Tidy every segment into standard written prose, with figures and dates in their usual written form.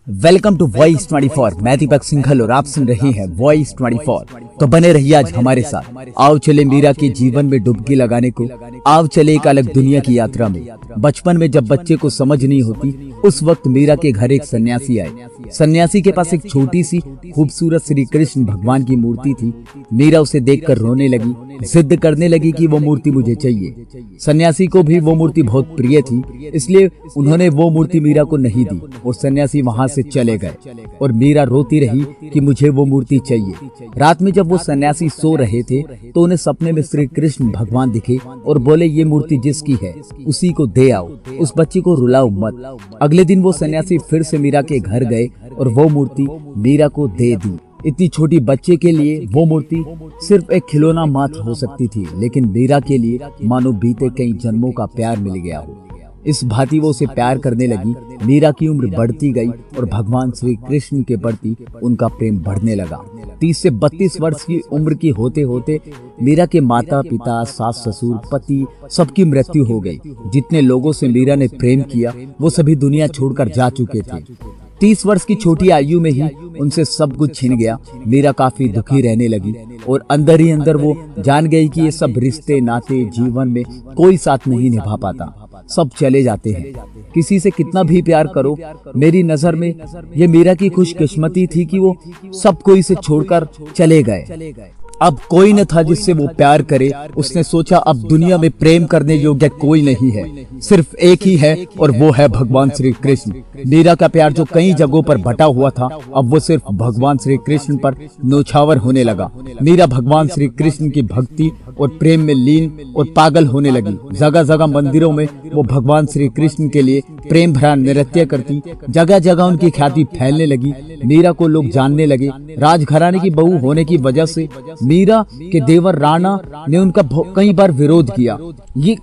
Welcome to voice 24। मैं दीपक सिंघल और आप सुन रहे हैं वॉइस 24। तो बने रहिए आज हमारे साथ। आओ चले मीरा के जीवन में डुबकी लगाने को। आओ चले एक अलग दुनिया की यात्रा में। बचपन में जब बच्चे को समझ नहीं होती, उस वक्त मीरा के घर एक सन्यासी आए। सन्यासी के पास एक छोटी सी खूबसूरत श्री कृष्ण भगवान की मूर्ति थी। मीरा उसे देखकर रोने लगी, जिद करने लगी कि वो मूर्ति मुझे चाहिए। सन्यासी को भी वो मूर्ति बहुत प्रिय थी, इसलिए उन्होंने वो मूर्ति मीरा को नहीं दी और सन्यासी वहां से चले गए। और मीरा रोती रही कि मुझे वो मूर्ति चाहिए। रात में जब वो सन्यासी सो रहे थे तो उन्हें सपने में श्री कृष्ण भगवान दिखे और बोले, ये मूर्ति जिसकी है उसी को दे आओ, उस बच्ची को रुलाओ मत। अगले दिन वो सन्यासी फिर से मीरा के घर गए और वो मूर्ति मीरा को दे दी। इतनी छोटी बच्चे के लिए वो मूर्ति सिर्फ एक खिलौना मात्र हो सकती थी, लेकिन मीरा के लिए मानो बीते कई जन्मों का प्यार मिल गया हो। इस भांति वो उसे प्यार करने लगी। मीरा की उम्र बढ़ती गई और भगवान श्री कृष्ण के प्रति उनका प्रेम बढ़ने लगा। 30 से 32 वर्ष की उम्र की होते होते मीरा के माता पिता, सास ससुर, पति सबकी मृत्यु हो गई। जितने लोगों से मीरा ने प्रेम किया वो सभी दुनिया छोड़कर जा चुके थे। 30 वर्ष की छोटी आयु में ही उनसे सब कुछ छिन गया। मीरा काफी दुखी रहने लगी और अंदर ही अंदर वो जान गई कि ये सब रिश्ते नाते जीवन में कोई साथ नहीं निभा पाता, सब चले जाते हैं। किसी से कितना भी प्यार करो, मेरी नजर में ये मीरा की खुशकिस्मती थी कि वो सब कोई से छोड़कर चले गए। अब कोई न था जिससे वो प्यार करे। उसने सोचा अब दुनिया में प्रेम करने योग्य कोई नहीं है, सिर्फ एक ही है और वो है भगवान श्री कृष्ण। मीरा का प्यार जो कई जगहों पर बटा हुआ था, अब वो सिर्फ भगवान श्री कृष्ण पर न्योछावर होने लगा। मीरा भगवान श्री कृष्ण की भक्ति और प्रेम में लीन और पागल होने लगी। जगह जगह मंदिरों में वो भगवान श्री कृष्ण के लिए प्रेम भरा नृत्य करती। जगह जगह उनकी ख्याति फैलने लगी। मीरा को लोग जानने लगे। राजघराने की बहू होने की वजह से मीरा के देवर राणा ने उनका कई बार विरोध किया।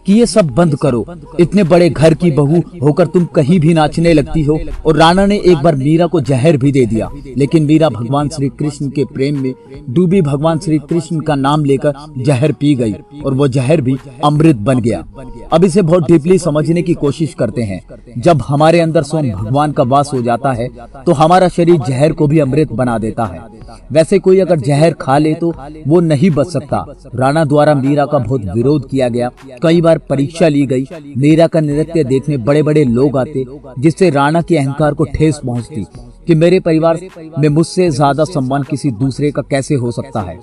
ये सब बंद करो, इतने बड़े घर की बहू होकर तुम कहीं भी नाचने लगती हो। और राणा ने एक बार मीरा को जहर भी दे दिया, लेकिन मीरा भगवान श्री कृष्ण के प्रेम में डूबी भगवान श्री कृष्ण का नाम लेकर जहर पी गई और वो जहर भी अमृत बन गया। अब इसे बहुत डीपली समझने की कोशिश करते हैं। जब हमारे अंदर स्वयं भगवान का वास हो जाता है तो हमारा शरीर जहर को भी अमृत बना देता है। वैसे कोई अगर जहर खा ले तो वो नहीं बच सकता। राणा द्वारा मीरा का बहुत विरोध किया गया, कई बार परीक्षा ली गई। मीरा का नृत्य देखने बड़े बड़े लोग आते, जिससे राणा के अहंकार को ठेस पहुंचती कि मेरे परिवार में मुझसे ज्यादा सम्मान किसी दूसरे का कैसे हो सकता है।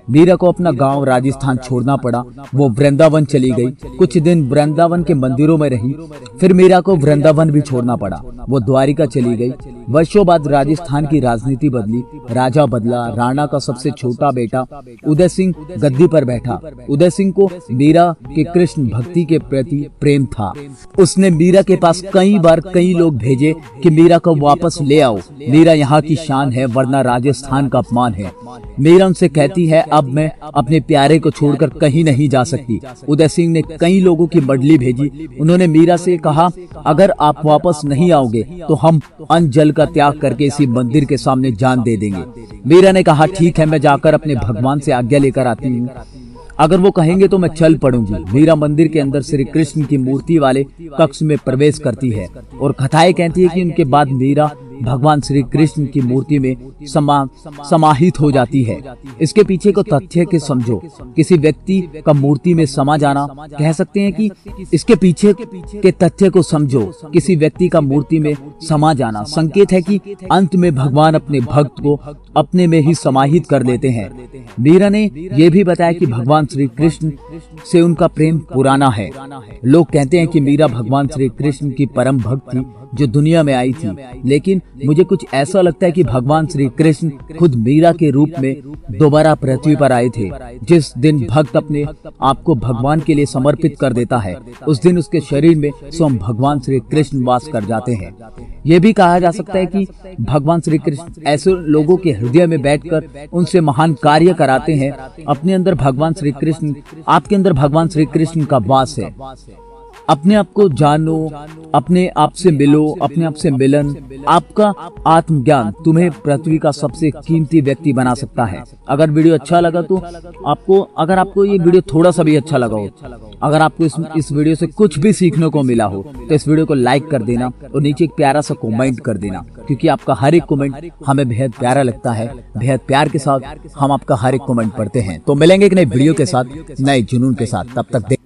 मीरा को अपना गांव राजस्थान छोड़ना पड़ा। वो वृंदावन चली गई। कुछ दिन वृंदावन के मंदिरों में रही, फिर मीरा को वृंदावन भी छोड़ना पड़ा। वो द्वारिका चली गई। वर्षों बाद राजस्थान की राजनीति बदली, राजा बदला। राणा का सबसे छोटा बेटा उदय सिंह गद्दी पर बैठा। उदय सिंह को मीरा के कृष्ण भक्ति के प्रति प्रेम था। उसने मीरा के पास कई बार कई लोग भेजे कि मीरा को वापस ले आओ, मीरा यहाँ की शान है वरना राजस्थान का अपमान है। मीरा उनसे कहती है अब मैं अपने प्यारे को छोड़कर कहीं नहीं जा सकती। उदय सिंह ने कई लोगों की मंडली भेजी। उन्होंने मीरा से कहा अगर आप वापस नहीं आओगे तो हम अन्न जल का त्याग करके इसी मंदिर के सामने जान दे देंगे। मीरा ने कहा ठीक है, मैं जाकर अपने भगवान से आज्ञा लेकर आती हूँ, अगर वो कहेंगे तो मैं चल पड़ूंगी। मीरा मंदिर के अंदर श्री कृष्ण की मूर्ति वाले कक्ष में प्रवेश करती है और कथाएं कहती है कि उनके बाद मीरा भगवान श्री कृष्ण की मूर्ति में समाहित हो जाती है। इसके पीछे को तथ्य के समझो। किसी व्यक्ति का मूर्ति में समा जाना, कह सकते हैं कि इसके पीछे के तथ्य को समझो। किसी व्यक्ति का मूर्ति में समा जाना संकेत है कि अंत में भगवान अपने भक्त को अपने में ही समाहित कर लेते हैं। मीरा ने यह भी बताया कि भगवान श्री कृष्ण से उनका प्रेम पुराना है। लोग कहते हैं कि मीरा भगवान श्री कृष्ण की परम भक्त थी जो दुनिया में आई थी, लेकिन मुझे कुछ ऐसा लगता है कि भगवान श्री कृष्ण खुद मीरा के रूप में दोबारा पृथ्वी पर आए थे। जिस दिन भक्त अपने आप को भगवान के लिए समर्पित कर देता है, उस दिन उसके शरीर में स्वयं भगवान श्री कृष्ण वास कर जाते हैं। ये भी कहा जा सकता है कि भगवान श्री कृष्ण ऐसे लोगों के हृदय में बैठकर उनसे महान कार्य कराते हैं। अपने अंदर भगवान श्री कृष्ण, आपके अंदर भगवान श्री कृष्ण का वास है। अपने आप को जानो, अपने आप से मिलो, अपने आप से मिलन, आपका आत्मज्ञान तुम्हें पृथ्वी का सबसे कीमती व्यक्ति बना सकता है। अगर वीडियो अच्छा लगा तो अगर आपको ये वीडियो थोड़ा सा भी अच्छा लगा हो, अगर आपको इस वीडियो से कुछ भी सीखने को मिला हो, तो इस वीडियो को लाइक कर देना और नीचे एक प्यारा सा कमेंट कर देना, क्योंकि आपका हर एक कमेंट हमें बेहद प्यारा लगता है। बेहद प्यार के साथ हम आपका हर एक कमेंट पढ़ते हैं। तो मिलेंगे एक नई वीडियो के साथ, नए जुनून के साथ। तब तक